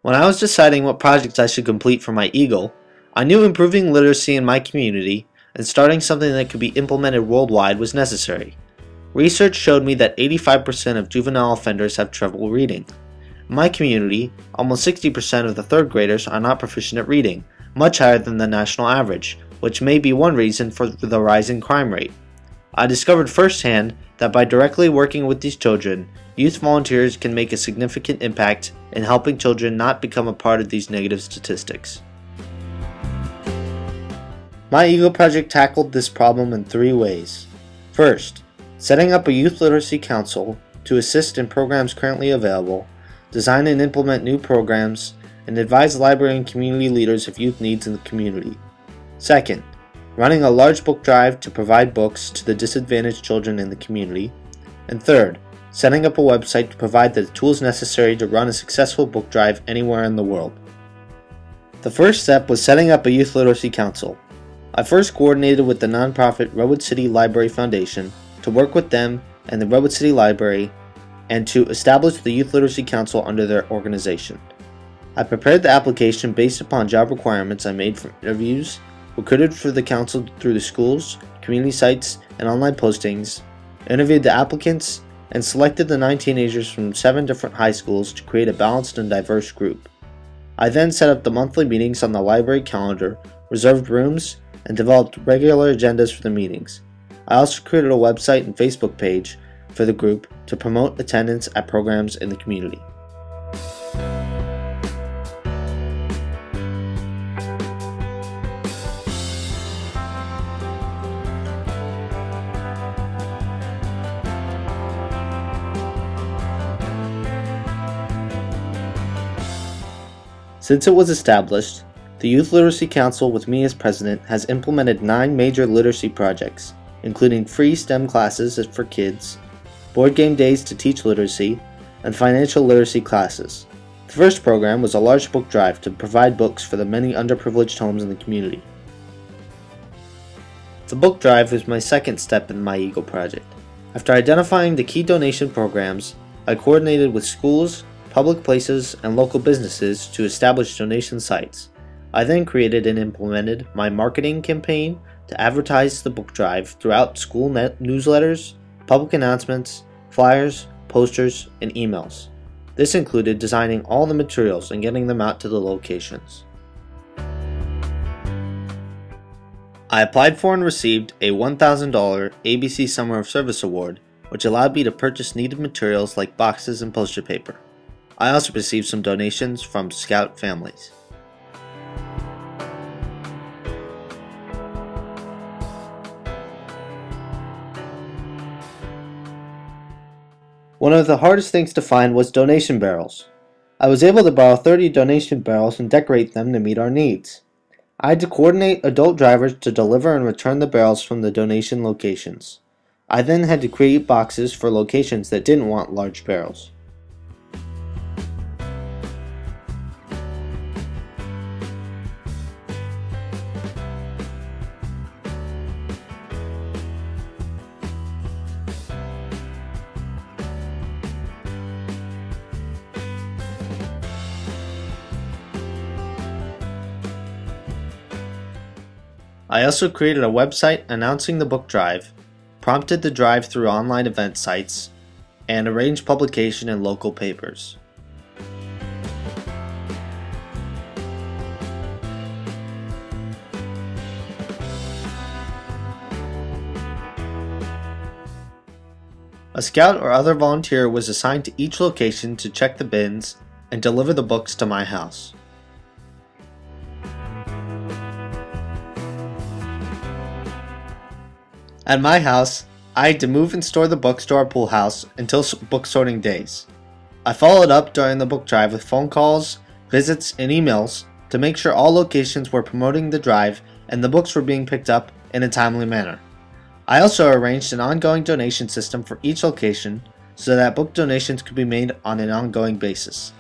When I was deciding what projects I should complete for my Eagle, I knew improving literacy in my community and starting something that could be implemented worldwide was necessary. Research showed me that 85% of juvenile offenders have trouble reading. In my community, almost 60% of the third graders are not proficient at reading, much higher than the national average, which may be one reason for the rising crime rate. I discovered firsthand that by directly working with these children, youth volunteers can make a significant impact in helping children not become a part of these negative statistics. My Eagle project tackled this problem in 3 ways. First, setting up a youth literacy council to assist in programs currently available, design and implement new programs, and advise library and community leaders of youth needs in the community. Second, running a large book drive to provide books to the disadvantaged children in the community. And third, setting up a website to provide the tools necessary to run a successful book drive anywhere in the world. The first step was setting up a youth literacy council. I first coordinated with the nonprofit Redwood City Library Foundation to work with them and the Redwood City Library and to establish the Youth Literacy Council under their organization. I prepared the application based upon job requirements I made from interviews, recruited for the council through the schools, community sites, and online postings, interviewed the applicants, and selected the 9 teenagers from 7 different high schools to create a balanced and diverse group. I then set up the monthly meetings on the library calendar, reserved rooms, and developed regular agendas for the meetings. I also created a website and Facebook page for the group to promote attendance at programs in the community. Since it was established, the Youth Literacy Council with me as president has implemented 9 major literacy projects, including free STEM classes for kids, board game days to teach literacy, and financial literacy classes. The first program was a large book drive to provide books for the many underprivileged homes in the community. The book drive was my second step in my Eagle project. After identifying the key donation programs, I coordinated with schools, public places, and local businesses to establish donation sites. I then created and implemented my marketing campaign to advertise the book drive throughout school newsletters, public announcements, flyers, posters, and emails. This included designing all the materials and getting them out to the locations. I applied for and received a $1,000 ABC Summer of Service Award, which allowed me to purchase needed materials like boxes and poster paper. I also received some donations from Scout families. One of the hardest things to find was donation barrels. I was able to borrow 30 donation barrels and decorate them to meet our needs. I had to coordinate adult drivers to deliver and return the barrels from the donation locations. I then had to create boxes for locations that didn't want large barrels. I also created a website announcing the book drive, prompted the drive through online event sites, and arranged publication in local papers. A scout or other volunteer was assigned to each location to check the bins and deliver the books to my house. At my house, I had to move and store the books to our pool house until book sorting days. I followed up during the book drive with phone calls, visits, and emails to make sure all locations were promoting the drive and the books were being picked up in a timely manner. I also arranged an ongoing donation system for each location so that book donations could be made on an ongoing basis.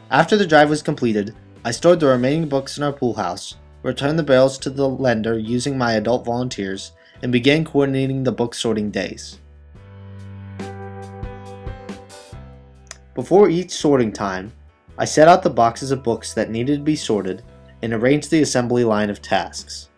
After the drive was completed, I stored the remaining books in our pool house, returned the barrels to the lender using my adult volunteers, and began coordinating the book sorting days. Before each sorting time, I set out the boxes of books that needed to be sorted and arranged the assembly line of tasks.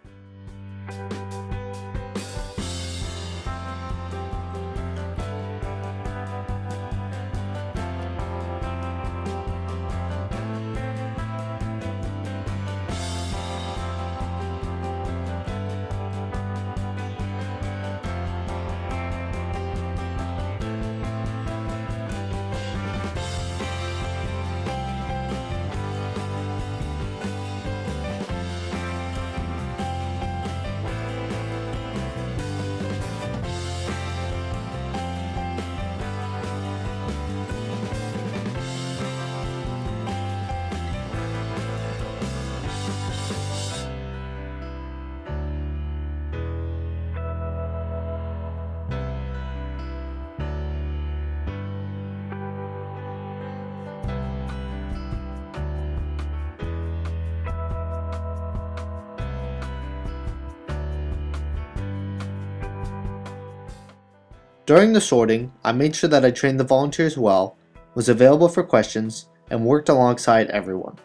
During the sorting, I made sure that I trained the volunteers well, was available for questions, and worked alongside everyone.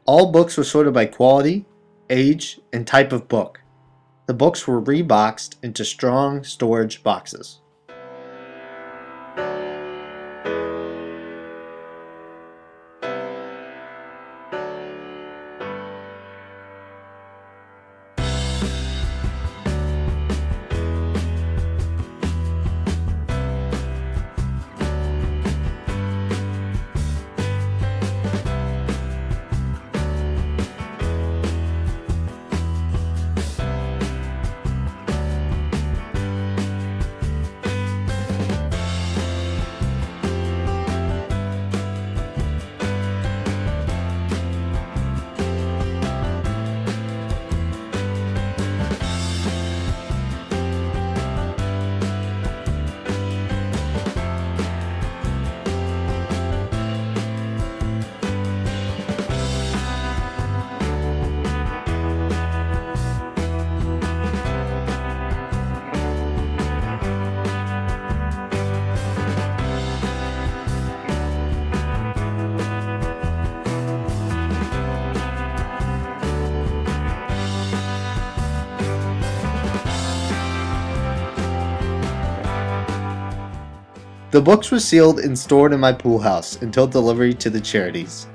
All books were sorted by quality, age, and type of book. The books were reboxed into strong storage boxes. The books were sealed and stored in my pool house until delivery to the charities.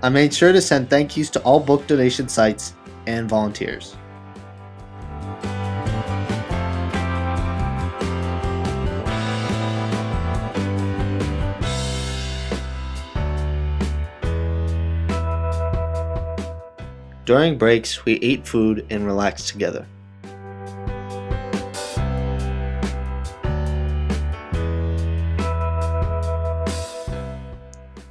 I made sure to send thank yous to all book donation sites and volunteers. During breaks, we ate food and relaxed together.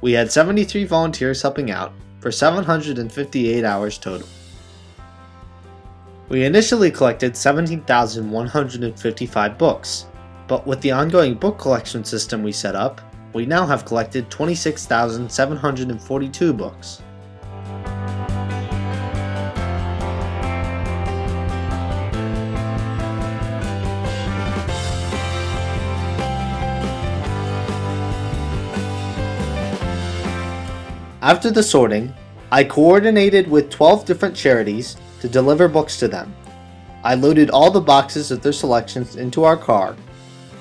We had 73 volunteers helping out for 758 hours total. We initially collected 17,155 books, but with the ongoing book collection system we set up, we now have collected 26,742 books. After the sorting, I coordinated with 12 different charities to deliver books to them. I loaded all the boxes of their selections into our car.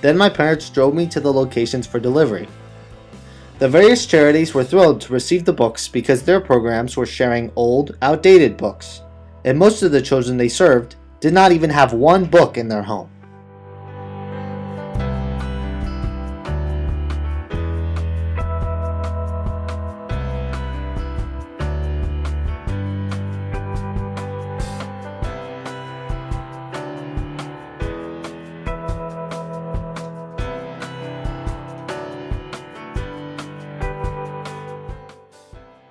Then my parents drove me to the locations for delivery. The various charities were thrilled to receive the books because their programs were sharing old, outdated books, and most of the children they served did not even have one book in their home.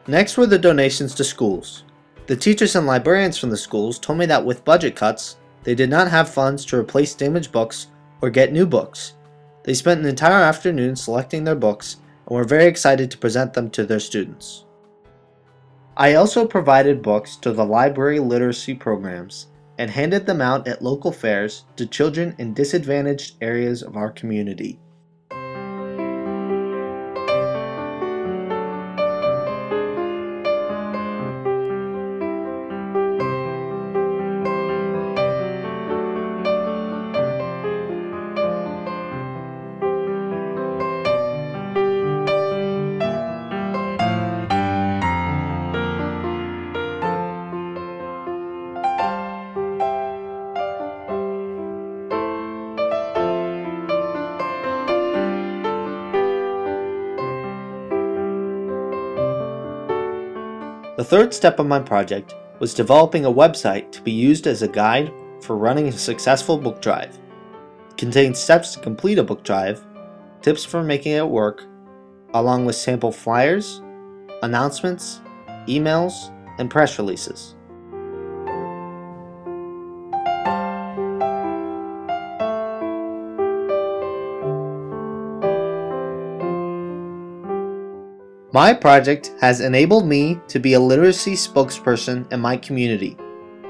Next were the donations to schools. The teachers and librarians from the schools told me that with budget cuts, they did not have funds to replace damaged books or get new books. They spent an entire afternoon selecting their books and we're very excited to present them to their students. I also provided books to the library literacy programs and handed them out at local fairs to children in disadvantaged areas of our community. The third step of my project was developing a website to be used as a guide for running a successful book drive. It contains steps to complete a book drive, tips for making it work, along with sample flyers, announcements, emails, and press releases. My project has enabled me to be a literacy spokesperson in my community,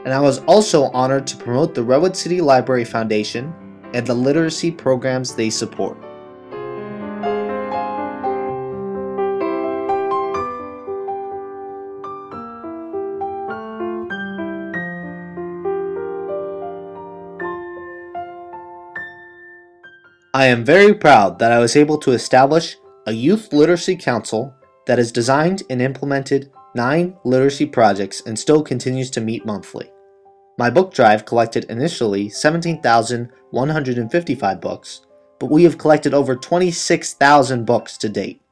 and I was also honored to promote the Redwood City Library Foundation and the literacy programs they support. I am very proud that I was able to establish a youth literacy council that has designed and implemented 9 literacy projects and still continues to meet monthly. My book drive collected initially 17,155 books, but we have collected over 26,000 books to date.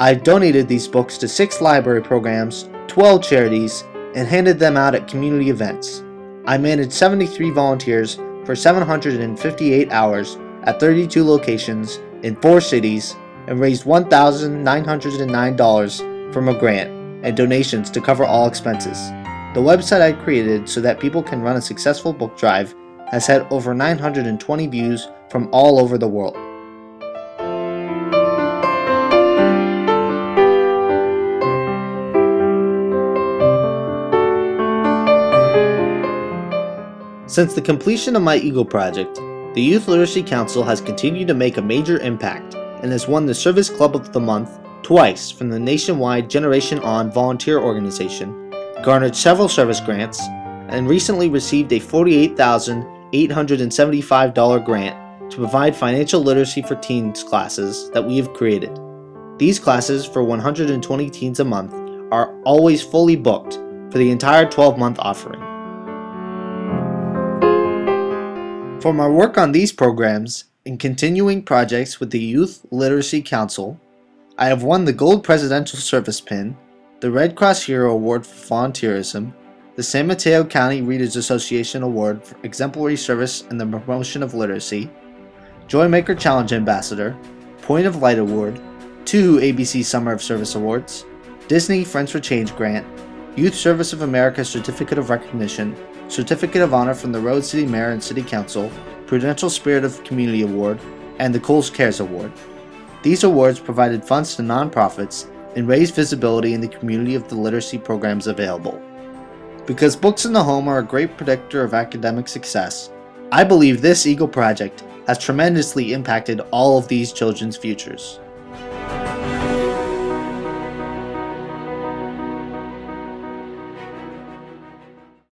I've donated these books to 6 library programs, 12 charities, and handed them out at community events. I managed 73 volunteers for 758 hours at 32 locations in 4 cities and raised $1,909 from a grant and donations to cover all expenses. The website I created so that people can run a successful book drive has had over 920 views from all over the world. Since the completion of my Eagle project, the Youth Literacy Council has continued to make a major impact and has won the Service Club of the Month twice from the nationwide Generation On volunteer organization, garnered several service grants, and recently received a $48,875 grant to provide financial literacy for teens classes that we have created. These classes for 120 teens a month are always fully booked for the entire 12-month offering. For my work on these programs and continuing projects with the Youth Literacy Council, I have won the Gold Presidential Service Pin, the Red Cross Hero Award for Volunteerism, the San Mateo County Readers Association Award for Exemplary Service in the Promotion of Literacy, Joymaker Challenge Ambassador, Point of Light Award, 2 ABC Summer of Service Awards, Disney Friends for Change Grant, Youth Service of America Certificate of Recognition, Certificate of Honor from the Redwood City Mayor and City Council, Prudential Spirit of Community Award, and the Coles Cares Award. These awards provided funds to nonprofits and raised visibility in the community of the literacy programs available. Because books in the home are a great predictor of academic success, I believe this Eagle project has tremendously impacted all of these children's futures.